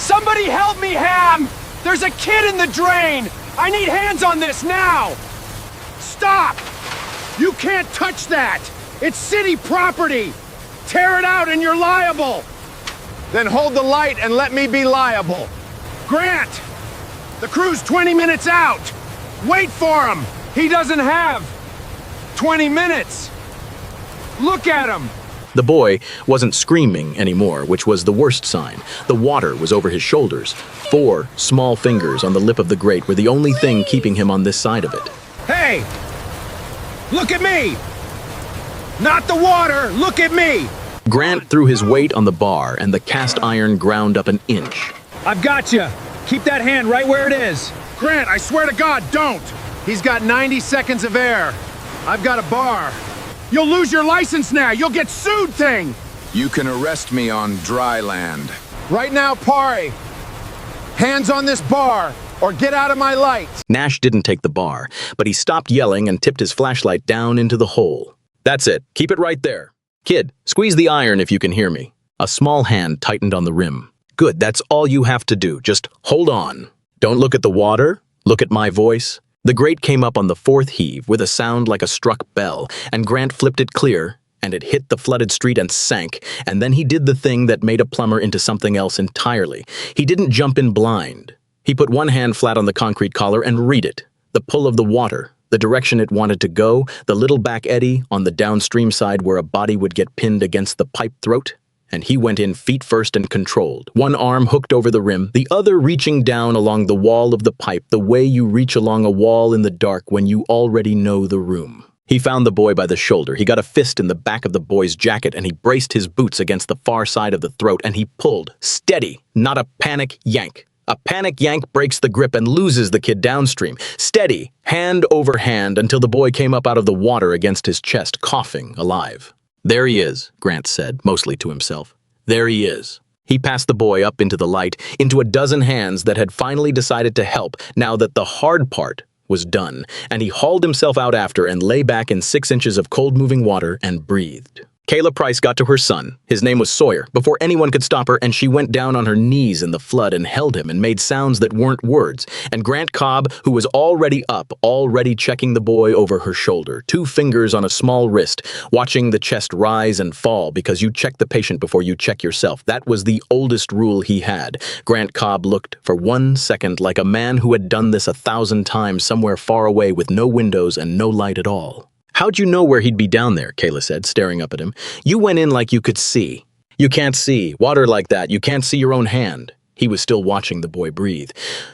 Somebody help me, Ham! There's a kid in the drain! I need hands on this now! Stop! You can't touch that! It's city property! Tear it out and you're liable! Then hold the light and let me be liable. Grant! The crew's 20 minutes out! Wait for him! He doesn't have 20 minutes! Look at him! The boy wasn't screaming anymore, which was the worst sign. The water was over his shoulders. 4 small fingers on the lip of the grate were the only thing keeping him on this side of it. Hey! Look at me! Not the water, look at me! Grant threw his weight on the bar, and the cast iron ground up an inch. I've got you. Keep that hand right where it is. Grant, I swear to God, don't! He's got 90 seconds of air. I've got a bar. You'll lose your license now. You'll get sued, thing. You can arrest me on dry land. Right now, Pari. Hands on this bar, or get out of my light. Nash didn't take the bar, but he stopped yelling and tipped his flashlight down into the hole. That's it. Keep it right there. Kid, squeeze the iron if you can hear me. A small hand tightened on the rim. Good, that's all you have to do. Just hold on. Don't look at the water. Look at my voice. The grate came up on the 4th heave with a sound like a struck bell, and Grant flipped it clear, and it hit the flooded street and sank, and then he did the thing that made a plumber into something else entirely. He didn't jump in blind. He put one hand flat on the concrete collar and read it. The pull of the water, the direction it wanted to go, the little back eddy on the downstream side where a body would get pinned against the pipe throat. And he went in feet first and controlled, one arm hooked over the rim, the other reaching down along the wall of the pipe the way you reach along a wall in the dark when you already know the room. He found the boy by the shoulder. He got a fist in the back of the boy's jacket, and he braced his boots against the far side of the throat, and he pulled. Steady, not a panic yank. A panic yank breaks the grip and loses the kid downstream. Steady, hand over hand, until the boy came up out of the water against his chest, coughing, alive. There he is, Grant said, mostly to himself. There he is. He passed the boy up into the light, into a dozen hands that had finally decided to help, now that the hard part was done, and he hauled himself out after and lay back in 6 inches of cold-moving water and breathed. Kayla Price got to her son, his name was Sawyer, before anyone could stop her, and she went down on her knees in the flood and held him and made sounds that weren't words. And Grant Cobb, who was already up, already checking the boy over her shoulder, 2 fingers on a small wrist, watching the chest rise and fall because you check the patient before you check yourself. That was the oldest rule he had. Grant Cobb looked for 1 second like a man who had done this 1,000 times somewhere far away with no windows and no light at all. How'd you know where he'd be down there? Kayla said, staring up at him. You went in like you could see. You can't see. Water like that. You can't see your own hand. He was still watching the boy breathe.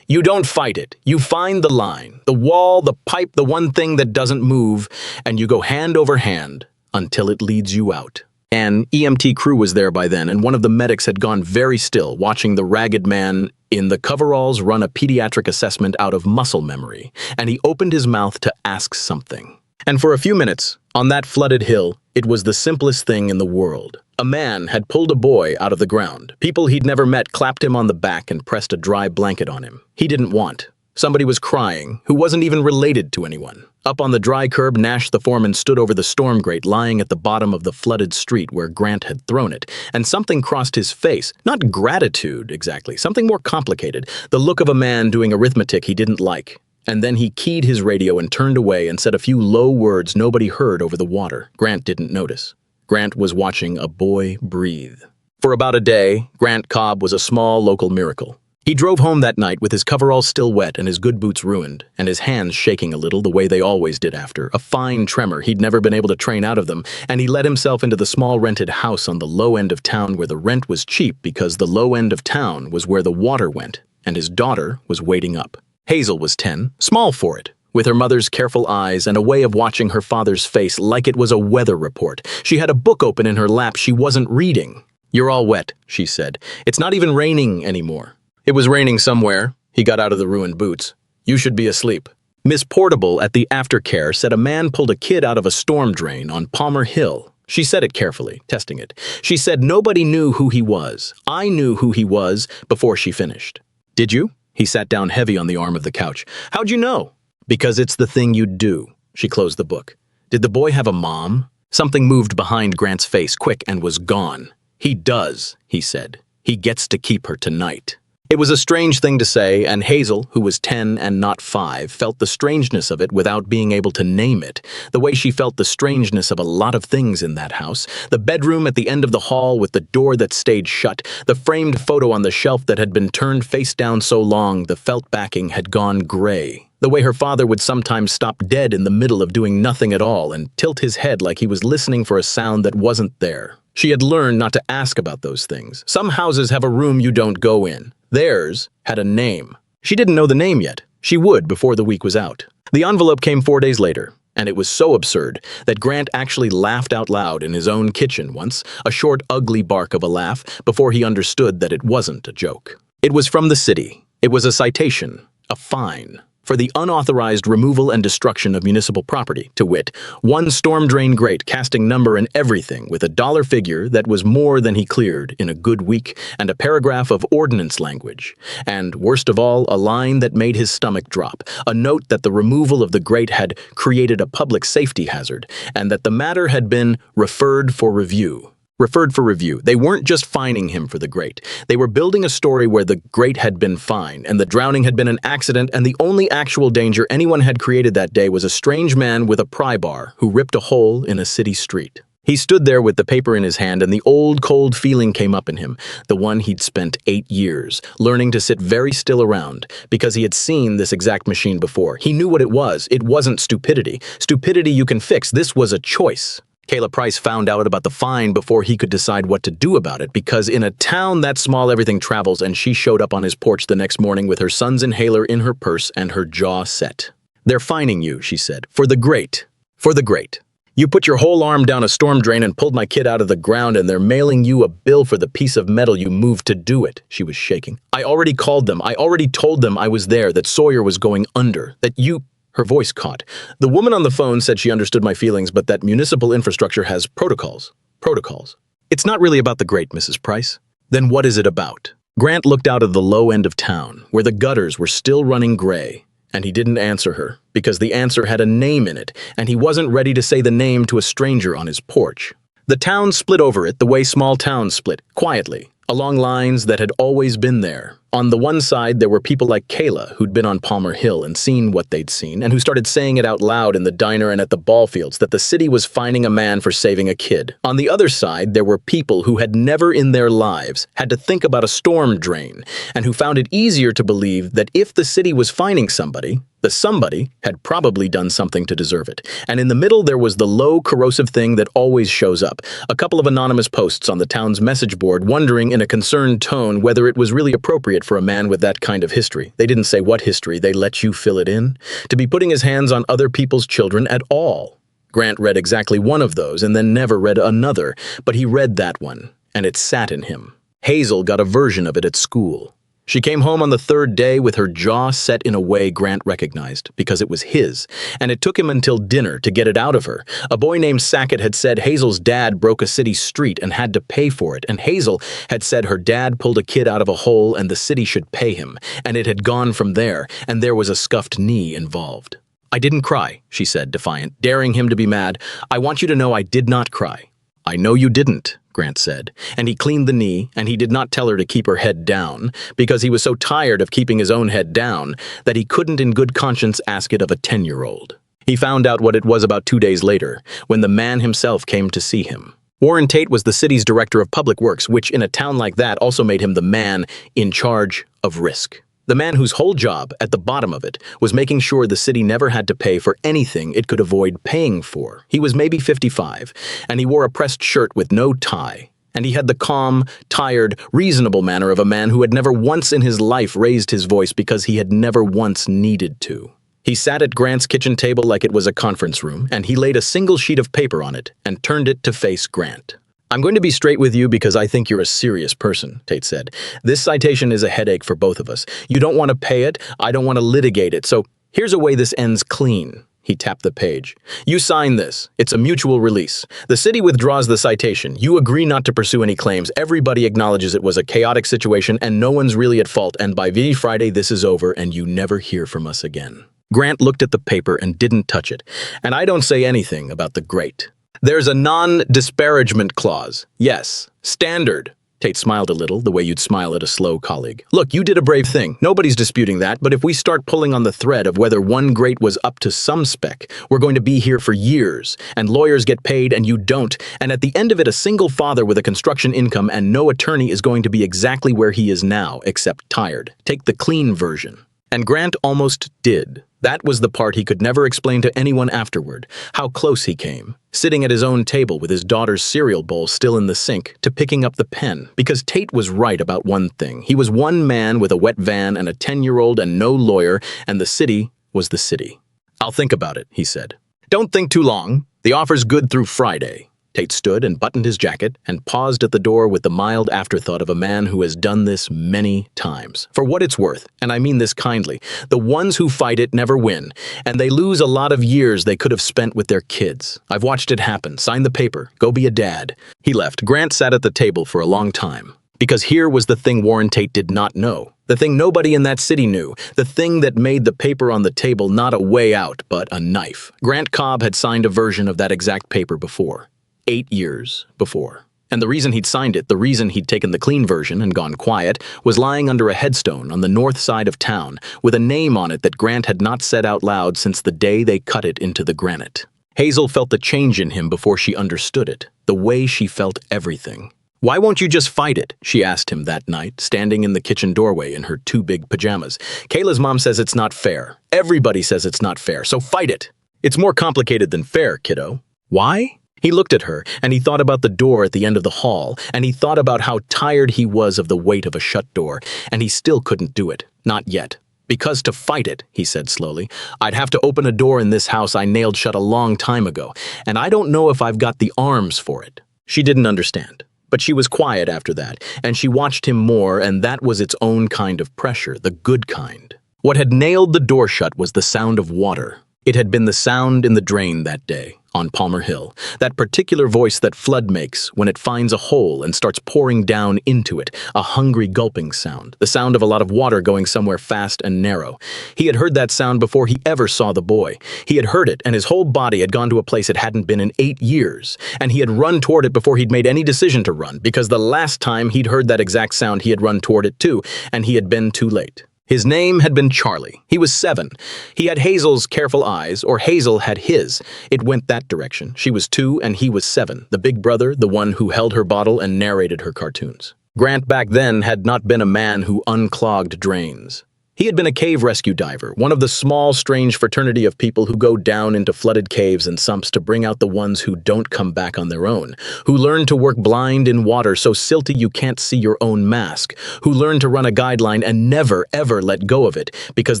You don't fight it. You find the line, the wall, the pipe, the one thing that doesn't move, and you go hand over hand until it leads you out. An EMT crew was there by then, and one of the medics had gone very still, watching the ragged man in the coveralls run a pediatric assessment out of muscle memory, and he opened his mouth to ask something. And for a few minutes, on that flooded hill, it was the simplest thing in the world. A man had pulled a boy out of the ground. People he'd never met clapped him on the back and pressed a dry blanket on him. He didn't want. Somebody was crying, who wasn't even related to anyone. Up on the dry curb, Nash the foreman stood over the storm grate lying at the bottom of the flooded street where Grant had thrown it, and something crossed his face. Not gratitude, exactly. Something more complicated. The look of a man doing arithmetic he didn't like. And then he keyed his radio and turned away and said a few low words nobody heard over the water. Grant didn't notice. Grant was watching a boy breathe. For about a day, Grant Cobb was a small local miracle. He drove home that night with his coveralls still wet and his good boots ruined, and his hands shaking a little the way they always did after, a fine tremor he'd never been able to train out of them, and he let himself into the small rented house on the low end of town where the rent was cheap because the low end of town was where the water went, and his daughter was waiting up. Hazel was 10, small for it, with her mother's careful eyes and a way of watching her father's face like it was a weather report. She had a book open in her lap she wasn't reading. You're all wet, she said. It's not even raining anymore. It was raining somewhere. He got out of the ruined boots. You should be asleep. Miss Portable at the aftercare said a man pulled a kid out of a storm drain on Palmer Hill. She said it carefully, testing it. She said nobody knew who he was. I knew who he was before she finished. Did you? He sat down heavy on the arm of the couch. How'd you know? Because it's the thing you'd do. She closed the book. Did the boy have a mom? Something moved behind Grant's face quick and was gone. He does, he said. He gets to keep her tonight. It was a strange thing to say, and Hazel, who was 10 and not 5, felt the strangeness of it without being able to name it, the way she felt the strangeness of a lot of things in that house. The bedroom at the end of the hall with the door that stayed shut, the framed photo on the shelf that had been turned face down so long the felt backing had gone gray. The way her father would sometimes stop dead in the middle of doing nothing at all and tilt his head like he was listening for a sound that wasn't there. She had learned not to ask about those things. Some houses have a room you don't go in. Theirs had a name. She didn't know the name yet. She would before the week was out. The envelope came 4 days later, and it was so absurd that Grant actually laughed out loud in his own kitchen once, a short, ugly bark of a laugh, before he understood that it wasn't a joke. It was from the city. It was a citation, a fine, for the unauthorized removal and destruction of municipal property, to wit, one storm drain grate casting number and everything with a dollar figure that was more than he cleared in a good week, and a paragraph of ordinance language. And, worst of all, a line that made his stomach drop, a note that the removal of the grate had created a public safety hazard, and that the matter had been referred for review. Referred for review. They weren't just fining him for the grate. They were building a story where the grate had been fine, and the drowning had been an accident, and the only actual danger anyone had created that day was a strange man with a pry bar who ripped a hole in a city street. He stood there with the paper in his hand, and the old cold feeling came up in him, the one he'd spent 8 years, learning to sit very still around, because he had seen this exact machine before. He knew what it was. It wasn't stupidity. Stupidity you can fix. This was a choice. Kayla Price found out about the fine before he could decide what to do about it, because in a town that small everything travels, and she showed up on his porch the next morning with her son's inhaler in her purse and her jaw set. "They're fining you," she said, "for the grate. For the grate. You put your whole arm down a storm drain and pulled my kid out of the ground, and they're mailing you a bill for the piece of metal you moved to do it." She was shaking. "I already called them. I already told them I was there, that Sawyer was going under, that you—" Her voice caught. "The woman on the phone said she understood my feelings, but that municipal infrastructure has protocols. Protocols. It's not really about the grate, Mrs. Price." "Then what is it about?" Grant looked out of the low end of town, where the gutters were still running gray, and he didn't answer her, because the answer had a name in it, and he wasn't ready to say the name to a stranger on his porch. The town split over it the way small towns split, quietly, along lines that had always been there. On the one side, there were people like Kayla, who'd been on Palmer Hill and seen what they'd seen, and who started saying it out loud in the diner and at the ball fields that the city was fining a man for saving a kid. On the other side, there were people who had never in their lives had to think about a storm drain, and who found it easier to believe that if the city was fining somebody, the somebody had probably done something to deserve it. And in the middle, there was the low, corrosive thing that always shows up. A couple of anonymous posts on the town's message board wondering in a concerned tone whether it was really appropriate for a man with that kind of history. They didn't say what history, they let you fill it in. To be putting his hands on other people's children at all. Grant read exactly one of those and then never read another, but he read that one, and it sat in him. Hazel got a version of it at school. She came home on the 3rd day with her jaw set in a way Grant recognized, because it was his, and it took him until dinner to get it out of her. A boy named Sackett had said Hazel's dad broke a city street and had to pay for it, and Hazel had said her dad pulled a kid out of a hole and the city should pay him, and it had gone from there, and there was a scuffed knee involved. "I didn't cry," she said, defiant, daring him to be mad. "I want you to know I did not cry." "I know you didn't," Grant said, and he cleaned the knee, and he did not tell her to keep her head down, because he was so tired of keeping his own head down that he couldn't in good conscience ask it of a 10-year-old. He found out what it was about 2 days later, when the man himself came to see him. Warren Tate was the city's director of public works, which in a town like that also made him the man in charge of risk. The man whose whole job, at the bottom of it, was making sure the city never had to pay for anything it could avoid paying for. He was maybe 55, and he wore a pressed shirt with no tie. And he had the calm, tired, reasonable manner of a man who had never once in his life raised his voice because he had never once needed to. He sat at Grant's kitchen table like it was a conference room, and he laid a single sheet of paper on it and turned it to face Grant. "I'm going to be straight with you because I think you're a serious person," Tate said. "This citation is a headache for both of us. You don't want to pay it, I don't want to litigate it, so here's a way this ends clean." He tapped the page. "You sign this. It's a mutual release. The city withdraws the citation. You agree not to pursue any claims. Everybody acknowledges it was a chaotic situation and no one's really at fault, and by Friday this is over and you never hear from us again." Grant looked at the paper and didn't touch it. "And I don't say anything about the grate. There's a non-disparagement clause. Yes, standard. Tate smiled a little, the way you'd smile at a slow colleague. Look, you did a brave thing. Nobody's disputing that, but if we start pulling on the thread of whether one grate was up to some spec, we're going to be here for years, and lawyers get paid and you don't, and at the end of it, a single father with a construction income and no attorney is going to be exactly where he is now, except tired. Take the clean version. And Grant almost did. That was the part he could never explain to anyone afterward, how close he came, sitting at his own table with his daughter's cereal bowl still in the sink, to picking up the pen. Because Tate was right about one thing. He was one man with a wet van and a 10-year-old and no lawyer, and the city was the city. I'll think about it, he said. Don't think too long. The offer's good through Friday. Tate stood and buttoned his jacket and paused at the door with the mild afterthought of a man who has done this many times. For what it's worth, and I mean this kindly, the ones who fight it never win, and they lose a lot of years they could have spent with their kids. I've watched it happen. Sign the paper. Go be a dad. He left. Grant sat at the table for a long time. Because here was the thing Warren Tate did not know. The thing nobody in that city knew. The thing that made the paper on the table not a way out, but a knife. Grant Cobb had signed a version of that exact paper before. 8 years before. And the reason he'd signed it, the reason he'd taken the clean version and gone quiet, was lying under a headstone on the north side of town with a name on it that Grant had not said out loud since the day they cut it into the granite. Hazel felt the change in him before she understood it, the way she felt everything. Why won't you just fight it? She asked him that night, standing in the kitchen doorway in her 2 big pajamas. Kayla's mom says it's not fair. Everybody says it's not fair, so fight it. It's more complicated than fair, kiddo. Why? He looked at her, and he thought about the door at the end of the hall, and he thought about how tired he was of the weight of a shut door, and he still couldn't do it. Not yet. Because to fight it, he said slowly, I'd have to open a door in this house I nailed shut a long time ago, and I don't know if I've got the arms for it. She didn't understand. But she was quiet after that, and she watched him more, and that was its own kind of pressure, the good kind. What had nailed the door shut was the sound of water. It had been the sound in the drain that day, on Palmer Hill, that particular voice that flood makes when it finds a hole and starts pouring down into it, a hungry gulping sound, the sound of a lot of water going somewhere fast and narrow. He had heard that sound before he ever saw the boy. He had heard it, and his whole body had gone to a place it hadn't been in 8 years, and he had run toward it before he'd made any decision to run, because the last time he'd heard that exact sound he had run toward it too, and he had been too late. His name had been Charlie. He was 7. He had Hazel's careful eyes, or Hazel had his. It went that direction. She was 2 and he was 7, the big brother, the one who held her bottle and narrated her cartoons. Grant back then had not been a man who unclogged drains. He had been a cave rescue diver, one of the small, strange fraternity of people who go down into flooded caves and sumps to bring out the ones who don't come back on their own, who learn to work blind in water so silty you can't see your own mask, who learn to run a guideline and never, ever let go of it, because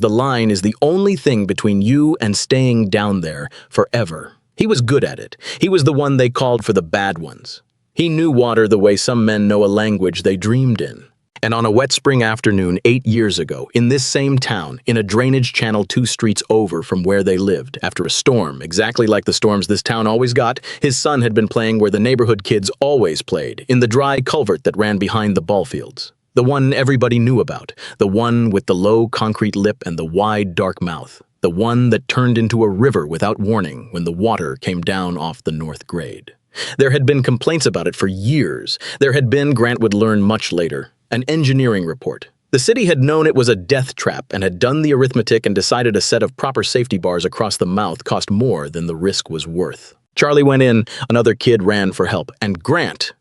the line is the only thing between you and staying down there forever. He was good at it. He was the one they called for the bad ones. He knew water the way some men know a language they dreamed in. And on a wet spring afternoon 8 years ago, in this same town, in a drainage channel 2 streets over from where they lived, after a storm, exactly like the storms this town always got, his son had been playing where the neighborhood kids always played, in the dry culvert that ran behind the ball fields. The one everybody knew about, the one with the low concrete lip and the wide dark mouth, the one that turned into a river without warning when the water came down off the north grade. There had been complaints about it for years. There had been, Grant would learn much later, an engineering report. The city had known it was a death trap and had done the arithmetic and decided a set of proper safety bars across the mouth cost more than the risk was worth. Charlie went in, another kid ran for help, and Grant,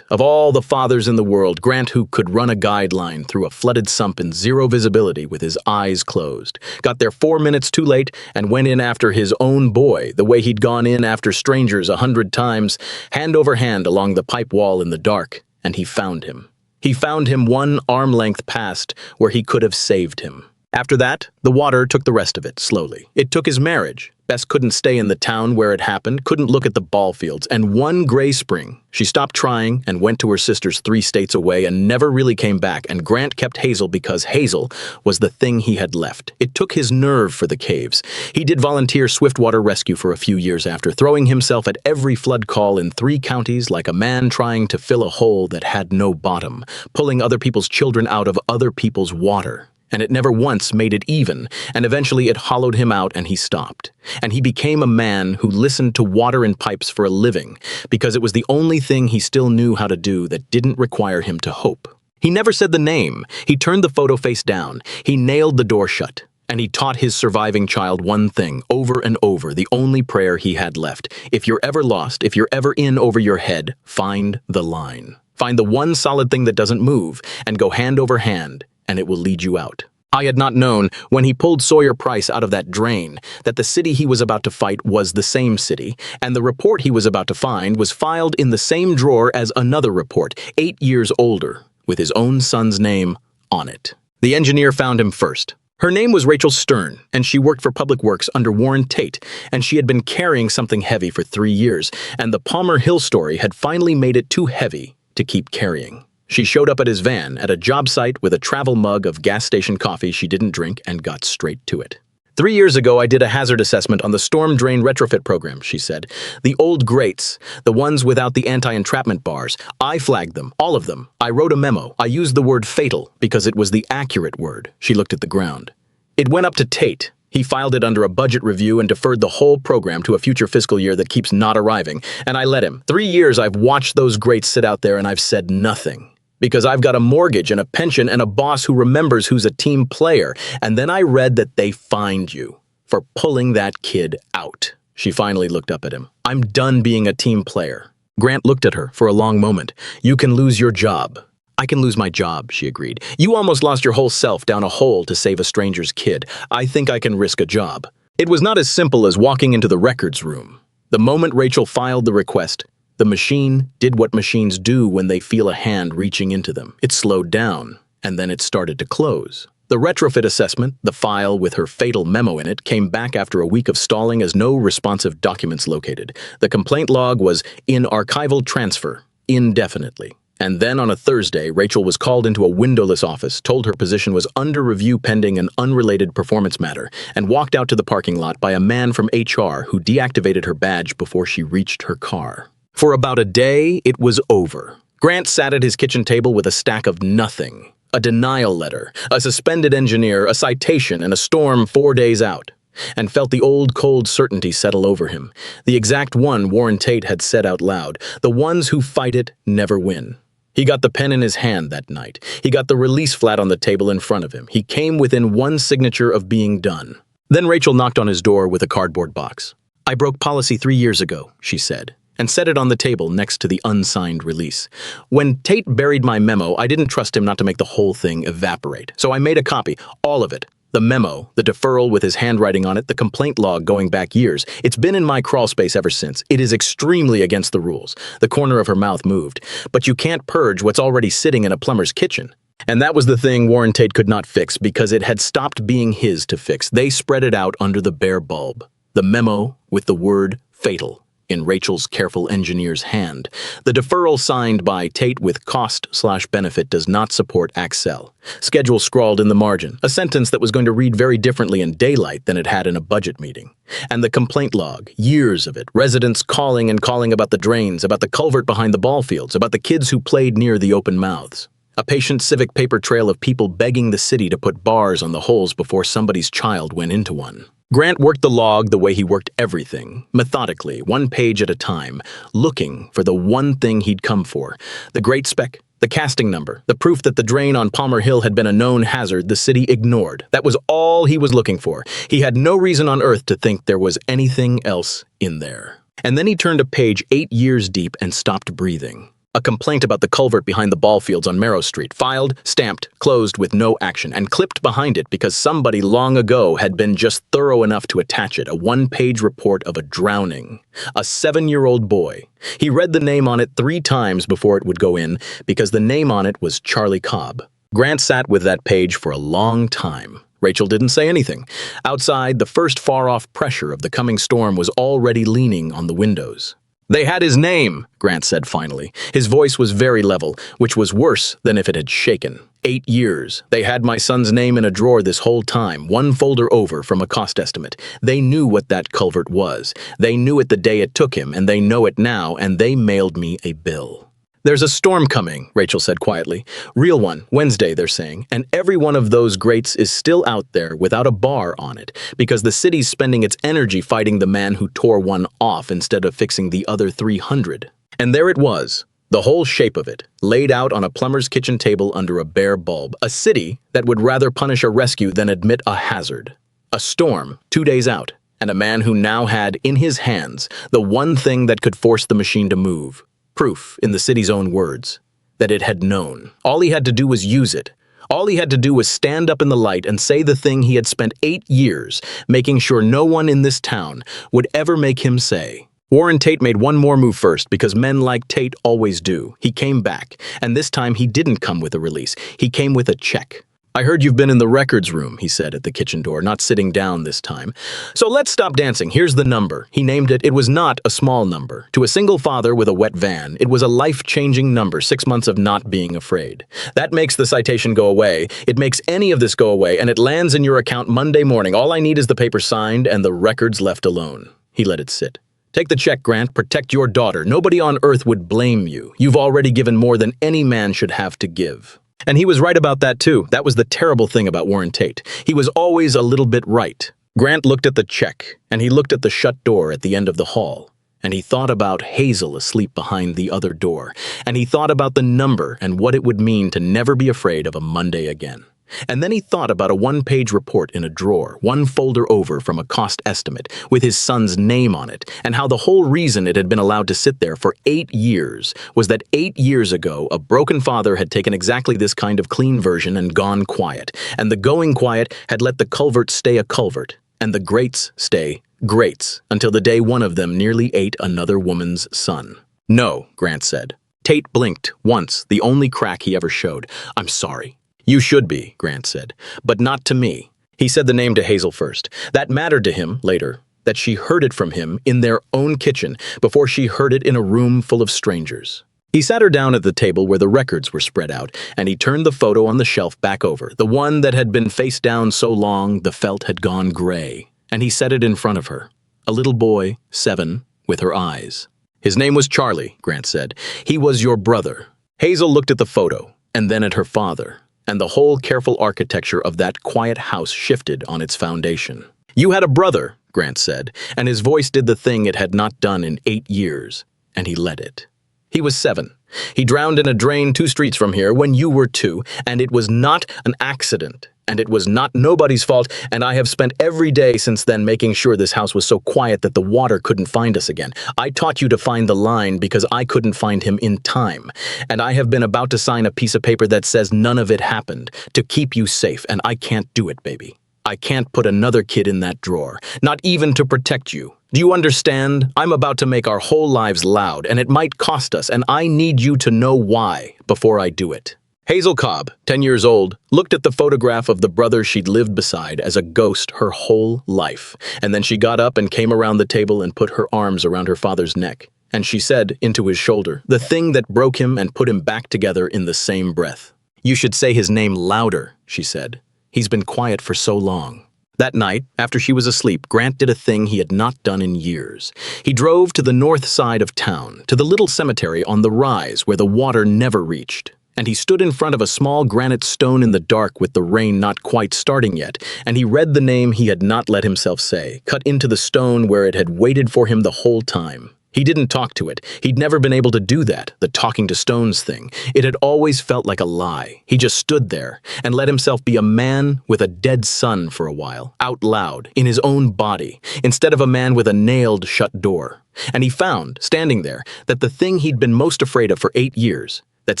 of all the fathers in the world, Grant who could run a guideline through a flooded sump in zero visibility with his eyes closed, got there 4 minutes too late and went in after his own boy, the way he'd gone in after strangers 100 times, hand over hand along the pipe wall in the dark, and he found him. He found him 1 arm length past where he could have saved him. After that, the water took the rest of it, slowly. It took his marriage. Bess couldn't stay in the town where it happened, couldn't look at the ball fields, and one gray spring, she stopped trying and went to her sister's 3 states away and never really came back, and Grant kept Hazel because Hazel was the thing he had left. It took his nerve for the caves. He did volunteer swiftwater rescue for a few years after, throwing himself at every flood call in 3 counties like a man trying to fill a hole that had no bottom, pulling other people's children out of other people's water. and it never once made it even, and eventually it hollowed him out and he stopped. And he became a man who listened to water in pipes for a living, because it was the only thing he still knew how to do that didn't require him to hope. He never said the name. He turned the photo face down. He nailed the door shut. And he taught his surviving child one thing, over and over, the only prayer he had left. If you're ever lost, if you're ever in over your head, find the line. Find the one solid thing that doesn't move, and go hand over hand, and it will lead you out. I had not known, when he pulled Sawyer Price out of that drain, that the city he was about to fight was the same city, and the report he was about to find was filed in the same drawer as another report, 8 years older, with his own son's name on it. The engineer found him first. Her name was Rachel Stern, and she worked for Public Works under Warren Tate, and she had been carrying something heavy for 3 years, and the Palmer Hill story had finally made it too heavy to keep carrying. She showed up at his van at a job site with a travel mug of gas station coffee she didn't drink and got straight to it. 3 years ago, I did a hazard assessment on the storm drain retrofit program, she said. The old grates, the ones without the anti-entrapment bars. I flagged them, all of them. I wrote a memo. I used the word fatal because it was the accurate word. She looked at the ground. It went up to Tate. He filed it under a budget review and deferred the whole program to a future fiscal year that keeps not arriving. And I let him. 3 years I've watched those grates sit out there and I've said nothing. Because I've got a mortgage and a pension and a boss who remembers who's a team player. And then I read that they fined you for pulling that kid out. She finally looked up at him. I'm done being a team player. Grant looked at her for a long moment. You can lose your job. I can lose my job, she agreed. You almost lost your whole self down a hole to save a stranger's kid. I think I can risk a job. It was not as simple as walking into the records room. The moment Rachel filed the request, the machine did what machines do when they feel a hand reaching into them. It slowed down, and then it started to close. The retrofit assessment, the file with her fatal memo in it, came back after a week of stalling as no responsive documents located. The complaint log was in archival transfer, indefinitely. And then on a Thursday, Rachel was called into a windowless office, told her position was under review pending an unrelated performance matter, and walked out to the parking lot by a man from HR who deactivated her badge before she reached her car. For about a day, it was over. Grant sat at his kitchen table with a stack of nothing. A denial letter, a suspended engineer, a citation, and a storm 4 days out. And felt the old cold certainty settle over him. The exact one Warren Tate had said out loud. The ones who fight it never win. He got the pen in his hand that night. He got the release flat on the table in front of him. He came within one signature of being done. Then Rachel knocked on his door with a cardboard box. I broke policy 3 years ago, she said, and set it on the table next to the unsigned release. When Tate buried my memo, I didn't trust him not to make the whole thing evaporate. So I made a copy, all of it. The memo, the deferral with his handwriting on it, the complaint log going back years. It's been in my crawl space ever since. It is extremely against the rules. The corner of her mouth moved. But you can't purge what's already sitting in a plumber's kitchen. And that was the thing Warren Tate could not fix because it had stopped being his to fix. They spread it out under the bare bulb. The memo with the word fatal in Rachel's careful engineer's hand. The deferral signed by Tate with cost/benefit does not support Accel. Schedule scrawled in the margin, a sentence that was going to read very differently in daylight than it had in a budget meeting. And the complaint log, years of it, residents calling and calling about the drains, about the culvert behind the ball fields, about the kids who played near the open mouths. A patient civic paper trail of people begging the city to put bars on the holes before somebody's child went into one. Grant worked the log the way he worked everything, methodically, 1 page at a time, looking for the one thing he'd come for. The grate spec, the casting number, the proof that the drain on Palmer Hill had been a known hazard the city ignored. That was all he was looking for. He had no reason on earth to think there was anything else in there. And then he turned a page 8 years deep and stopped breathing. A complaint about the culvert behind the ball fields on Merrow Street, filed, stamped, closed with no action, and clipped behind it because somebody long ago had been just thorough enough to attach it, a 1-page report of a drowning. A 7-year-old boy. He read the name on it 3 times before it would go in because the name on it was Charlie Cobb. Grant sat with that page for a long time. Rachel didn't say anything. Outside, the first far-off pressure of the coming storm was already leaning on the windows. They had his name, Grant said finally. His voice was very level, which was worse than if it had shaken. 8 years. They had my son's name in a drawer this whole time, 1 folder over from a cost estimate. They knew what that culvert was. They knew it the day it took him, and they know it now, and they mailed me a bill. There's a storm coming, Rachel said quietly. Real one, Wednesday, they're saying, and every one of those grates is still out there without a bar on it, because the city's spending its energy fighting the man who tore one off instead of fixing the other 300. And there it was, the whole shape of it, laid out on a plumber's kitchen table under a bare bulb, a city that would rather punish a rescue than admit a hazard. A storm, 2 days out, and a man who now had, in his hands, the one thing that could force the machine to move. Proof, in the city's own words, that it had known. All he had to do was use it. All he had to do was stand up in the light and say the thing he had spent 8 years making sure no one in this town would ever make him say. Warren Tate made one more move first, because men like Tate always do. He came back, and this time he didn't come with a release. He came with a check. I heard you've been in the records room, he said at the kitchen door, not sitting down this time. So let's stop dancing. Here's the number. He named it. It was not a small number. To a single father with a wet van, it was a life-changing number, 6 months of not being afraid. That makes the citation go away. It makes any of this go away, and it lands in your account Monday morning. All I need is the paper signed and the records left alone. He let it sit. Take the check, Grant. Protect your daughter. Nobody on earth would blame you. You've already given more than any man should have to give. And he was right about that, too. That was the terrible thing about Warren Tate. He was always a little bit right. Grant looked at the check, and he looked at the shut door at the end of the hall. And he thought about Hazel asleep behind the other door. And he thought about the number and what it would mean to never be afraid of a Monday again. And then he thought about a one-page report in a drawer, one folder over from a cost estimate, with his son's name on it, and how the whole reason it had been allowed to sit there for 8 years was that 8 years ago a broken father had taken exactly this kind of clean version and gone quiet, and the going quiet had let the culvert stay a culvert, and the grates stay grates, until the day one of them nearly ate another woman's son. No, Grant said. Tate blinked once, the only crack he ever showed. I'm sorry. You should be, Grant said, but not to me. He said the name to Hazel first. That mattered to him later, that she heard it from him in their own kitchen before she heard it in a room full of strangers. He sat her down at the table where the records were spread out, and he turned the photo on the shelf back over, the one that had been face down so long the felt had gone gray, and he set it in front of her. A little boy, 7, with her eyes. His name was Charlie, Grant said. He was your brother. Hazel looked at the photo, and then at her father. And the whole careful architecture of that quiet house shifted on its foundation. You had a brother, Grant said, and his voice did the thing it had not done in 8 years, and he let it. He was 7. He drowned in a drain 2 streets from here when you were 2, and it was not an accident, and it was not nobody's fault, and I have spent every day since then making sure this house was so quiet that the water couldn't find us again. I taught you to find the line because I couldn't find him in time, and I have been about to sign a piece of paper that says none of it happened, to keep you safe, and I can't do it, baby. I can't put another kid in that drawer, not even to protect you. Do you understand? I'm about to make our whole lives loud, and it might cost us, and I need you to know why before I do it. Hazel Cobb, 10 years old, looked at the photograph of the brother she'd lived beside as a ghost her whole life, and then she got up and came around the table and put her arms around her father's neck, and she said into his shoulder, the thing that broke him and put him back together in the same breath. You should say his name louder, she said. He's been quiet for so long. That night, after she was asleep, Grant did a thing he had not done in years. He drove to the north side of town, to the little cemetery on the rise where the water never reached. And he stood in front of a small granite stone in the dark with the rain not quite starting yet, and he read the name he had not let himself say, cut into the stone where it had waited for him the whole time. He didn't talk to it. He'd never been able to do that, the talking to stones thing. It had always felt like a lie. He just stood there and let himself be a man with a dead son for a while, out loud, in his own body, instead of a man with a nailed shut door. And he found, standing there, that the thing he'd been most afraid of for 8 years, that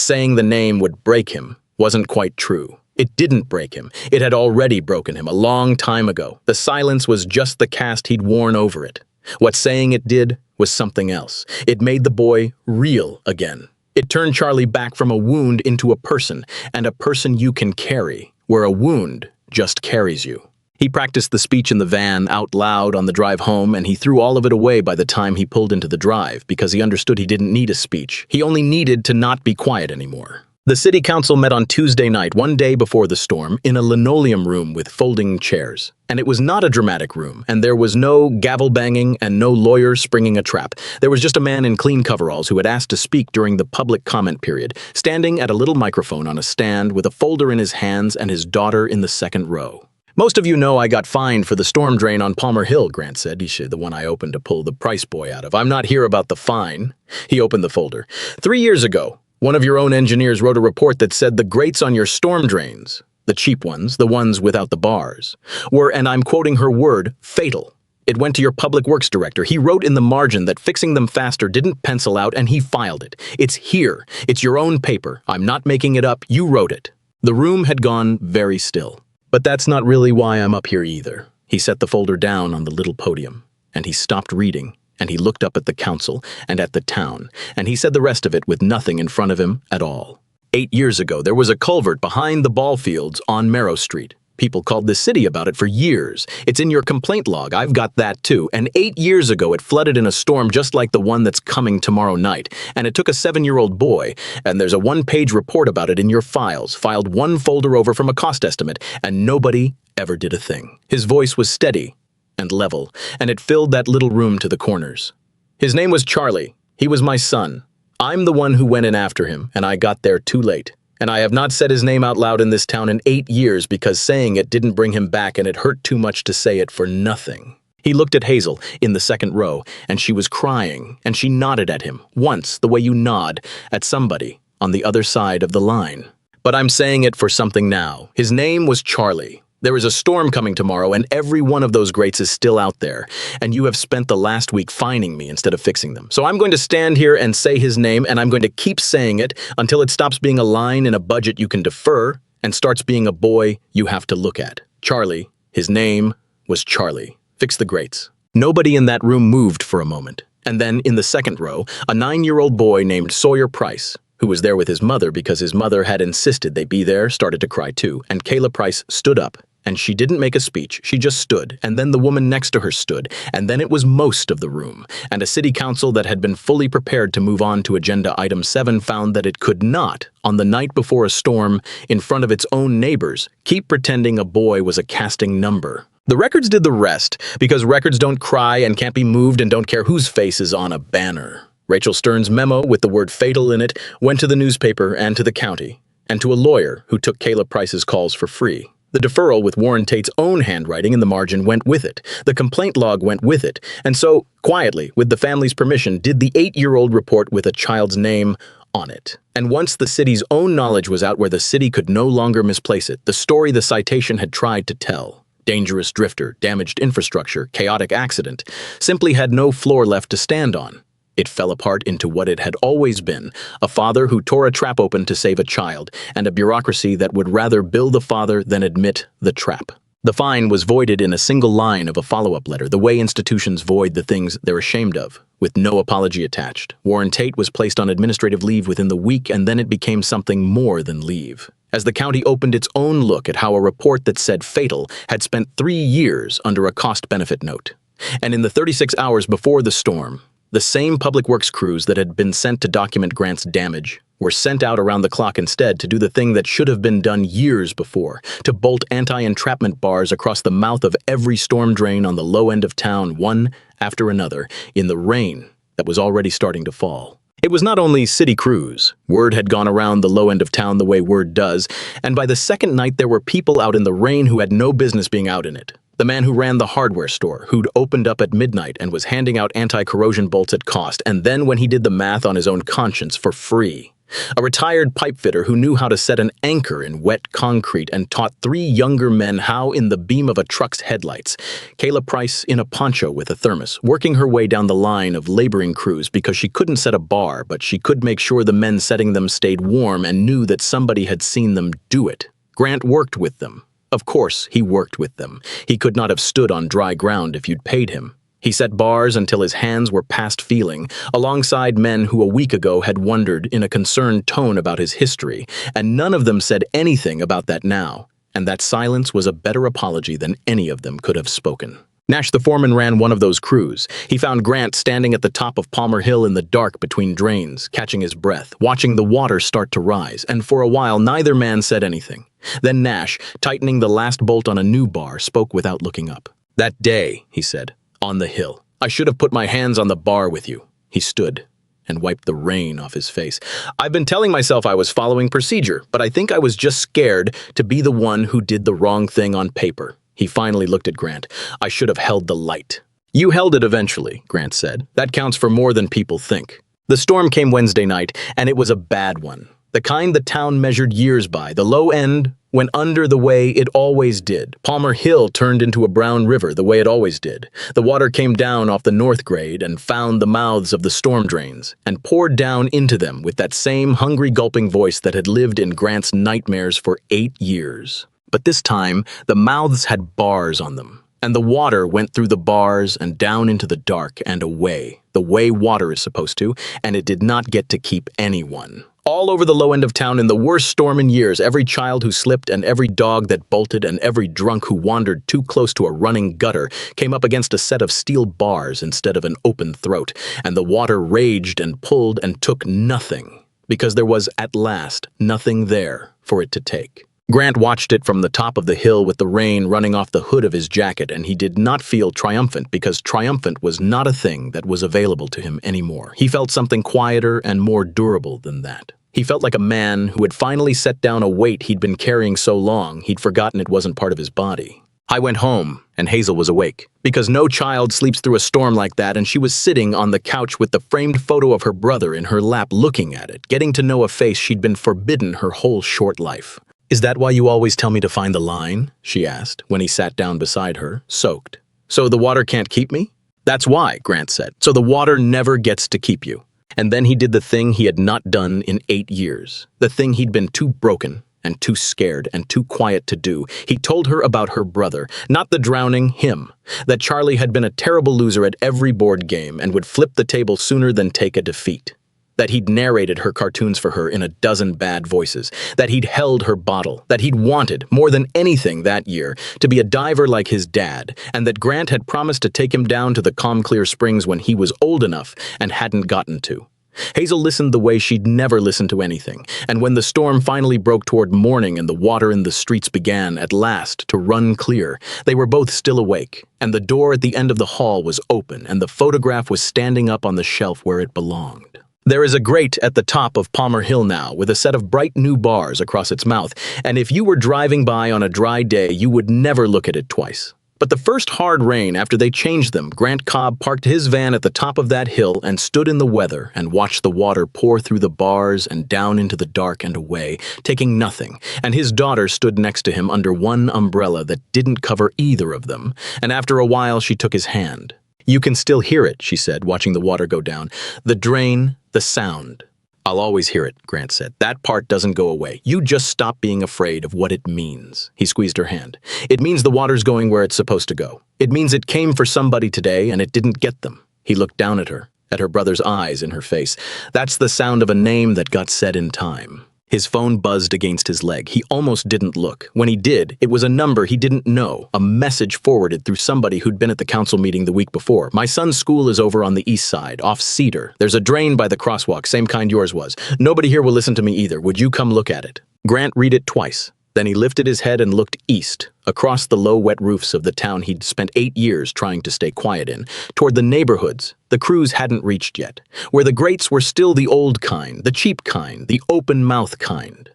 saying the name would break him, wasn't quite true. It didn't break him. It had already broken him a long time ago. The silence was just the cast he'd worn over it. What saying it did was something else. It made the boy real again. It turned Charlie back from a wound into a person, and a person you can carry, where a wound just carries you. He practiced the speech in the van out loud on the drive home, and he threw all of it away by the time he pulled into the drive, because he understood he didn't need a speech. He only needed to not be quiet anymore. The city council met on Tuesday night, one day before the storm, in a linoleum room with folding chairs. And it was not a dramatic room, and there was no gavel banging and no lawyer springing a trap. There was just a man in clean coveralls who had asked to speak during the public comment period, standing at a little microphone on a stand with a folder in his hands and his daughter in the second row. "Most of you know I got fined for the storm drain on Palmer Hill," Grant said. The one I opened to pull the price boy out of. "I'm not here about the fine." He opened the folder. "3 years ago, one of your own engineers wrote a report that said the grates on your storm drains, the cheap ones, the ones without the bars, were, and I'm quoting her word, fatal. It went to your public works director. He wrote in the margin that fixing them faster didn't pencil out, and he filed it. It's here. It's your own paper. I'm not making it up. You wrote it." The room had gone very still. "But that's not really why I'm up here either." He set the folder down on the little podium, and he stopped reading. And he looked up at the council and at the town, and he said the rest of it with nothing in front of him at all. 8 years ago, there was a culvert behind the ball fields on Merrow Street. People called the city about it for years. It's in your complaint log. I've got that too. And 8 years ago, it flooded in a storm just like the one that's coming tomorrow night. And it took a 7-year-old boy, and there's a 1-page report about it in your files, filed one folder over from a cost estimate, and nobody ever did a thing. His voice was steady and level, and it filled that little room to the corners. "His name was Charlie. He was my son. I'm the one who went in after him, and I got there too late. And I have not said his name out loud in this town in 8 years because saying it didn't bring him back, and it hurt too much to say it for nothing." He looked at Hazel in the second row, and she was crying, and she nodded at him, once, the way you nod at somebody on the other side of the line. "But I'm saying it for something now. His name was Charlie. There is a storm coming tomorrow, and every one of those grates is still out there, and you have spent the last week fining me instead of fixing them. So I'm going to stand here and say his name, and I'm going to keep saying it until it stops being a line in a budget you can defer and starts being a boy you have to look at. Charlie, his name was Charlie. Fix the grates." Nobody in that room moved for a moment. And then, in the second row, a 9-year-old boy named Sawyer Price, who was there with his mother because his mother had insisted they be there, started to cry too, and Kayla Price stood up. And she didn't make a speech, she just stood, and then the woman next to her stood, and then it was most of the room, and a city council that had been fully prepared to move on to agenda item 7 found that it could not, on the night before a storm, in front of its own neighbors, keep pretending a boy was a casting number. The records did the rest, because records don't cry and can't be moved and don't care whose face is on a banner. Rachel Stern's memo with the word fatal in it went to the newspaper and to the county, and to a lawyer who took Kayla Price's calls for free. The deferral with Warren Tate's own handwriting in the margin went with it. The complaint log went with it. And so, quietly, with the family's permission, did the 8-year-old report with a child's name on it. And once the city's own knowledge was out where the city could no longer misplace it, the story the citation had tried to tell, dangerous drifter, damaged infrastructure, chaotic accident, simply had no floor left to stand on. It fell apart into what it had always been, a father who tore a trap open to save a child, and a bureaucracy that would rather bill the father than admit the trap. The fine was voided in a single line of a follow-up letter, the way institutions void the things they're ashamed of, with no apology attached. Warren Tate was placed on administrative leave within the week, and then it became something more than leave. As the county opened its own look at how a report that said fatal had spent 3 years under a cost-benefit note. And in the 36 hours before the storm, the same public works crews that had been sent to document Grant's damage were sent out around the clock instead to do the thing that should have been done years before, to bolt anti-entrapment bars across the mouth of every storm drain on the low end of town, one after another, in the rain that was already starting to fall. It was not only city crews. Word had gone around the low end of town the way word does, and by the second night there were people out in the rain who had no business being out in it. The man who ran the hardware store, who'd opened up at midnight and was handing out anti-corrosion bolts at cost, and then when he did the math on his own conscience, for free. A retired pipe fitter who knew how to set an anchor in wet concrete and taught 3 younger men how in the beam of a truck's headlights. Kayla Price in a poncho with a thermos, working her way down the line of laboring crews because she couldn't set a bar, but she could make sure the men setting them stayed warm and knew that somebody had seen them do it. Grant worked with them. Of course, he worked with them. He could not have stood on dry ground if you'd paid him. He set bars until his hands were past feeling, alongside men who a week ago had wondered in a concerned tone about his history, and none of them said anything about that now, and that silence was a better apology than any of them could have spoken. Nash the foreman ran one of those crews. He found Grant standing at the top of Palmer Hill in the dark between drains, catching his breath, watching the water start to rise, and for a while neither man said anything. Then Nash, tightening the last bolt on a new bar, spoke without looking up. "That day," he said, "on the hill, I should have put my hands on the bar with you." He stood and wiped the rain off his face. "I've been telling myself I was following procedure, but I think I was just scared to be the one who did the wrong thing on paper." He finally looked at Grant. "I should have held the light." "You held it eventually," Grant said. "That counts for more than people think." The storm came Wednesday night, and it was a bad one. The kind the town measured years by. The low end went under the way it always did. Palmer Hill turned into a brown river the way it always did. The water came down off the north grade and found the mouths of the storm drains and poured down into them with that same hungry gulping voice that had lived in Grant's nightmares for 8 years. But this time, the mouths had bars on them, and the water went through the bars and down into the dark and away, the way water is supposed to, and it did not get to keep anyone. All over the low end of town in the worst storm in years, every child who slipped and every dog that bolted and every drunk who wandered too close to a running gutter came up against a set of steel bars instead of an open throat, and the water raged and pulled and took nothing, because there was, at last, nothing there for it to take. Grant watched it from the top of the hill with the rain running off the hood of his jacket, and he did not feel triumphant because triumphant was not a thing that was available to him anymore. He felt something quieter and more durable than that. He felt like a man who had finally set down a weight he'd been carrying so long he'd forgotten it wasn't part of his body. I went home, and Hazel was awake, because no child sleeps through a storm like that, and she was sitting on the couch with the framed photo of her brother in her lap looking at it, getting to know a face she'd been forbidden her whole short life. "Is that why you always tell me to find the line?" she asked, when he sat down beside her, soaked. "So the water can't keep me?" "That's why," Grant said. "So the water never gets to keep you." And then he did the thing he had not done in 8 years, the thing he'd been too broken and too scared and too quiet to do. He told her about her brother, not the drowning, him, that Charlie had been a terrible loser at every board game and would flip the table sooner than take a defeat. That he'd narrated her cartoons for her in a dozen bad voices, that he'd held her bottle, that he'd wanted, more than anything that year, to be a diver like his dad, and that Grant had promised to take him down to the calm clear springs when he was old enough and hadn't gotten to. Hazel listened the way she'd never listened to anything, and when the storm finally broke toward morning and the water in the streets began, at last, to run clear, they were both still awake, and the door at the end of the hall was open, and the photograph was standing up on the shelf where it belonged. There is a grate at the top of Palmer Hill now, with a set of bright new bars across its mouth, and if you were driving by on a dry day, you would never look at it twice. But the first hard rain after they changed them, Grant Cobb parked his van at the top of that hill and stood in the weather and watched the water pour through the bars and down into the dark and away, taking nothing, and his daughter stood next to him under one umbrella that didn't cover either of them, and after a while she took his hand. "You can still hear it," she said, watching the water go down. "The drain, the sound." "I'll always hear it," Grant said. "That part doesn't go away. You just stop being afraid of what it means." He squeezed her hand. "It means the water's going where it's supposed to go. It means it came for somebody today and it didn't get them." He looked down at her, at her brother's eyes in her face. "That's the sound of a name that got said in time." His phone buzzed against his leg. He almost didn't look. When he did, it was a number he didn't know, a message forwarded through somebody who'd been at the council meeting the week before. "My son's school is over on the east side, off Cedar. There's a drain by the crosswalk, same kind yours was. Nobody here will listen to me either. Would you come look at it?" Grant read it twice. Then he lifted his head and looked east, across the low wet roofs of the town he'd spent 8 years trying to stay quiet in, toward the neighborhoods the crews hadn't reached yet, where the grates were still the old kind, the cheap kind, the open-mouth kind.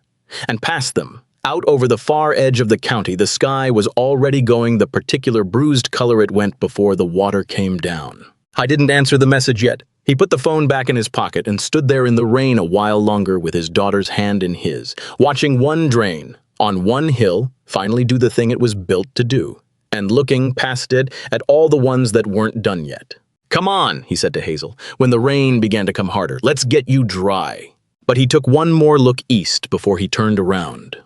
And past them, out over the far edge of the county, the sky was already going the particular bruised color it went before the water came down. I didn't answer the message yet. He put the phone back in his pocket and stood there in the rain a while longer with his daughter's hand in his, watching one drain, on one hill, finally do the thing it was built to do, and looking past it at all the ones that weren't done yet. "Come on," he said to Hazel, when the rain began to come harder. "Let's get you dry." But he took one more look east before he turned around.